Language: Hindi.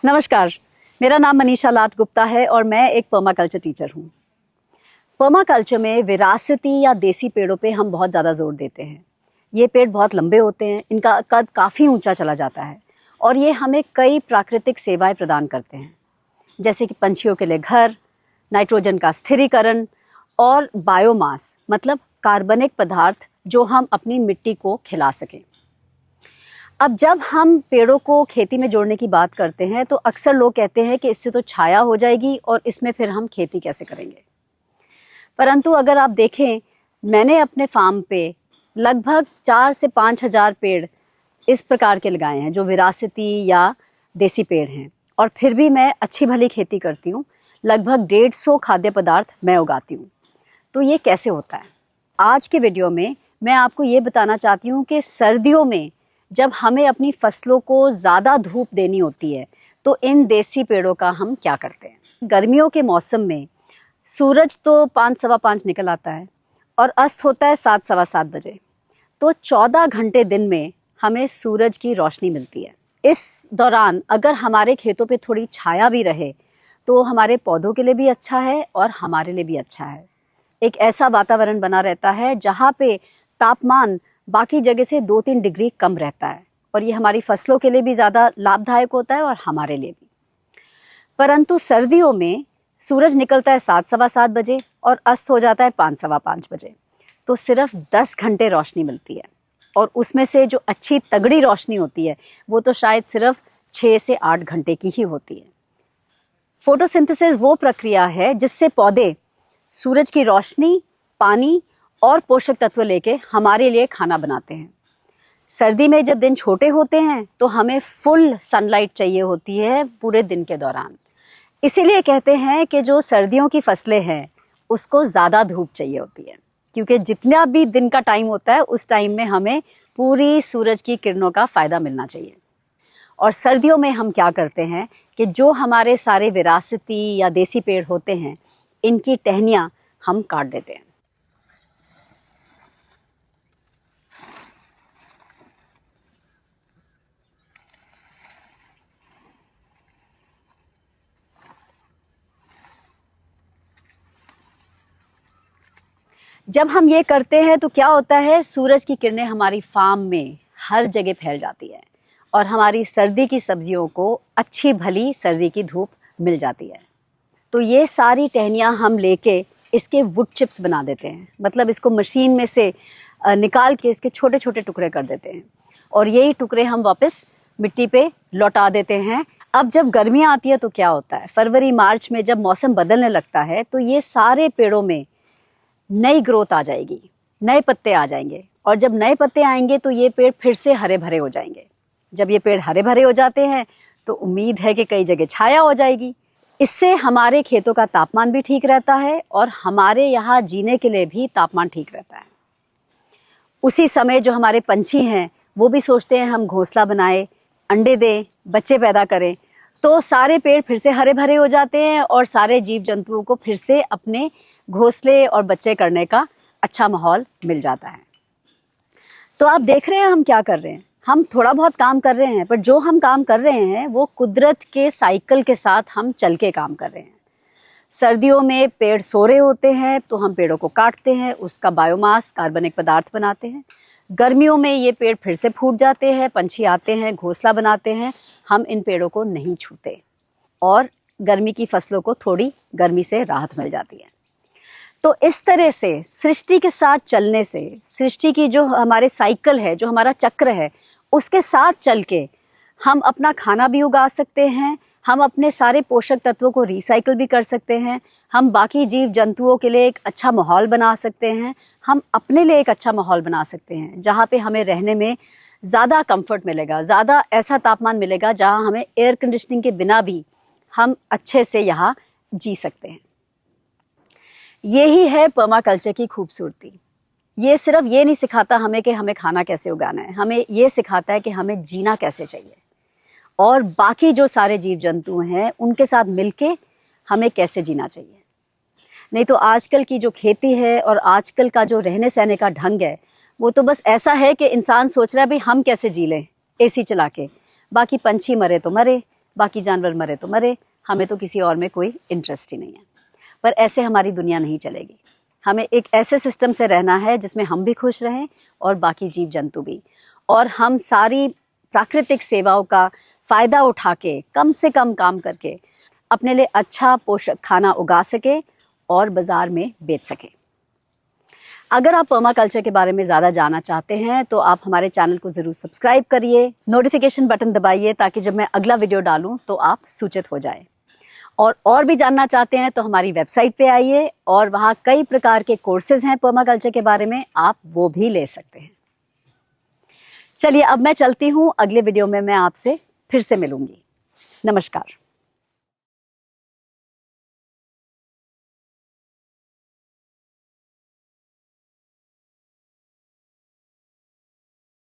नमस्कार, मेरा नाम मनीषा लाट गुप्ता है और मैं एक पर्माकल्चर टीचर हूँ। पर्माकल्चर में विरासती या देसी पेड़ों पे हम बहुत ज़्यादा जोर देते हैं। ये पेड़ बहुत लंबे होते हैं, इनका कद काफ़ी ऊंचा चला जाता है और ये हमें कई प्राकृतिक सेवाएं प्रदान करते हैं, जैसे कि पंछियों के लिए घर, नाइट्रोजन का स्थिरीकरण और बायोमास मतलब कार्बनिक पदार्थ जो हम अपनी मिट्टी को खिला सकें। अब जब हम पेड़ों को खेती में जोड़ने की बात करते हैं तो अक्सर लोग कहते हैं कि इससे तो छाया हो जाएगी और इसमें फिर हम खेती कैसे करेंगे। परंतु अगर आप देखें, मैंने अपने फार्म पे लगभग 4 से 5 हज़ार पेड़ इस प्रकार के लगाए हैं जो विरासती या देसी पेड़ हैं, और फिर भी मैं अच्छी भली खेती करती हूँ। लगभग 150 खाद्य पदार्थ मैं उगाती हूँ। तो ये कैसे होता है? आज के वीडियो में मैं आपको ये बताना चाहती हूँ कि सर्दियों में जब हमें अपनी फसलों को ज़्यादा धूप देनी होती है तो इन देसी पेड़ों का हम क्या करते हैं। गर्मियों के मौसम में सूरज तो 5 सवा 5 निकल आता है और अस्त होता है 7 सवा 7 बजे। तो 14 घंटे दिन में हमें सूरज की रोशनी मिलती है। इस दौरान अगर हमारे खेतों पे थोड़ी छाया भी रहे तो हमारे पौधों के लिए भी अच्छा है और हमारे लिए भी अच्छा है। एक ऐसा वातावरण बना रहता है जहाँ पे तापमान बाकी जगह से 2-3 डिग्री कम रहता है और ये हमारी फसलों के लिए भी ज़्यादा लाभदायक होता है और हमारे लिए भी। परंतु सर्दियों में सूरज निकलता है 7 सवा 7 बजे और अस्त हो जाता है 5 सवा 5 बजे। तो सिर्फ 10 घंटे रोशनी मिलती है और उसमें से जो अच्छी तगड़ी रोशनी होती है वो तो शायद सिर्फ 6 से 8 घंटे की ही होती है। फोटोसिंथेसिस वो प्रक्रिया है जिससे पौधे सूरज की रोशनी, पानी और पोषक तत्व लेके हमारे लिए खाना बनाते हैं। सर्दी में जब दिन छोटे होते हैं तो हमें फुल सनलाइट चाहिए होती है पूरे दिन के दौरान। इसीलिए कहते हैं कि जो सर्दियों की फसलें हैं उसको ज़्यादा धूप चाहिए होती है, क्योंकि जितना भी दिन का टाइम होता है उस टाइम में हमें पूरी सूरज की किरणों का फ़ायदा मिलना चाहिए। और सर्दियों में हम क्या करते हैं कि जो हमारे सारे विरासती या देसी पेड़ होते हैं इनकी टहनियाँ हम काट देते हैं। जब हम ये करते हैं तो क्या होता है, सूरज की किरणें हमारी फार्म में हर जगह फैल जाती है और हमारी सर्दी की सब्जियों को अच्छी भली सर्दी की धूप मिल जाती है। तो ये सारी टहनियाँ हम लेके इसके वुड चिप्स बना देते हैं, मतलब इसको मशीन में से निकाल के इसके छोटे छोटे टुकड़े कर देते हैं और यही टुकड़े हम वापस मिट्टी पे लौटा देते हैं। अब जब गर्मियाँ आती है तो क्या होता है, फरवरी मार्च में जब मौसम बदलने लगता है तो ये सारे पेड़ों में नई ग्रोथ आ जाएगी, नए पत्ते आ जाएंगे और जब नए पत्ते आएंगे तो ये पेड़ फिर से हरे भरे हो जाएंगे। जब ये पेड़ हरे भरे हो जाते हैं तो उम्मीद है कि कई जगह छाया हो जाएगी। इससे हमारे खेतों का तापमान भी ठीक रहता है और हमारे यहाँ जीने के लिए भी तापमान ठीक रहता है। उसी समय जो हमारे पंछी हैं वो भी सोचते हैं हम घोंसला बनाए, अंडे दें, बच्चे पैदा करें, तो सारे पेड़ फिर से हरे भरे हो जाते हैं और सारे जीव जंतुओं को फिर से अपने घोंसले और बच्चे करने का अच्छा माहौल मिल जाता है। तो आप देख रहे हैं हम क्या कर रहे हैं, हम थोड़ा बहुत काम कर रहे हैं, पर जो हम काम कर रहे हैं वो कुदरत के साइकिल के साथ हम चल के काम कर रहे हैं। सर्दियों में पेड़ सो रहे होते हैं तो हम पेड़ों को काटते हैं, उसका बायोमास कार्बनिक पदार्थ बनाते हैं। गर्मियों में ये पेड़ फिर से फूट जाते हैं, पंछी आते हैं, घोंसला बनाते हैं, हम इन पेड़ों को नहीं छूते और गर्मी की फसलों को थोड़ी गर्मी से राहत मिल जाती है। तो इस तरह से सृष्टि के साथ चलने से, सृष्टि की जो हमारे साइकिल है, जो हमारा चक्र है, उसके साथ चल के हम अपना खाना भी उगा सकते हैं, हम अपने सारे पोषक तत्वों को रिसाइकिल भी कर सकते हैं, हम बाकी जीव जंतुओं के लिए एक अच्छा माहौल बना सकते हैं, हम अपने लिए एक अच्छा माहौल बना सकते हैं जहाँ पे हमें रहने में ज़्यादा कंफर्ट मिलेगा, ज़्यादा ऐसा तापमान मिलेगा जहाँ हमें एयर कंडीशनिंग के बिना भी हम अच्छे से यहाँ जी सकते हैं। यही है पर्माकल्चर की खूबसूरती। ये सिर्फ ये नहीं सिखाता हमें कि हमें खाना कैसे उगाना है, हमें ये सिखाता है कि हमें जीना कैसे चाहिए और बाकी जो सारे जीव जंतु हैं उनके साथ मिलके हमें कैसे जीना चाहिए। नहीं तो आजकल की जो खेती है और आजकल का जो रहने सहने का ढंग है वो तो बस ऐसा है कि इंसान सोच रहा है भाई हम कैसे जी लें एसी चला के, बाकी पंछी मरे तो मरे, बाकी जानवर मरे तो मरे, हमें तो किसी और में कोई इंटरेस्ट ही नहीं है। पर ऐसे हमारी दुनिया नहीं चलेगी। हमें एक ऐसे सिस्टम से रहना है जिसमें हम भी खुश रहें और बाकी जीव जंतु भी, और हम सारी प्राकृतिक सेवाओं का फ़ायदा उठा के कम से कम काम करके अपने लिए अच्छा पोषक खाना उगा सके और बाज़ार में बेच सके। अगर आप पर्माकल्चर के बारे में ज़्यादा जानना चाहते हैं तो आप हमारे चैनल को ज़रूर सब्सक्राइब करिए, नोटिफिकेशन बटन दबाइए ताकि जब मैं अगला वीडियो डालूं तो आप सूचित हो जाए। और भी जानना चाहते हैं तो हमारी वेबसाइट पे आइए और वहाँ कई प्रकार के कोर्सेज हैं पर्माकल्चर के बारे में, आप वो भी ले सकते हैं। चलिए अब मैं चलती हूँ, अगले वीडियो में मैं आपसे फिर से मिलूंगी। नमस्कार।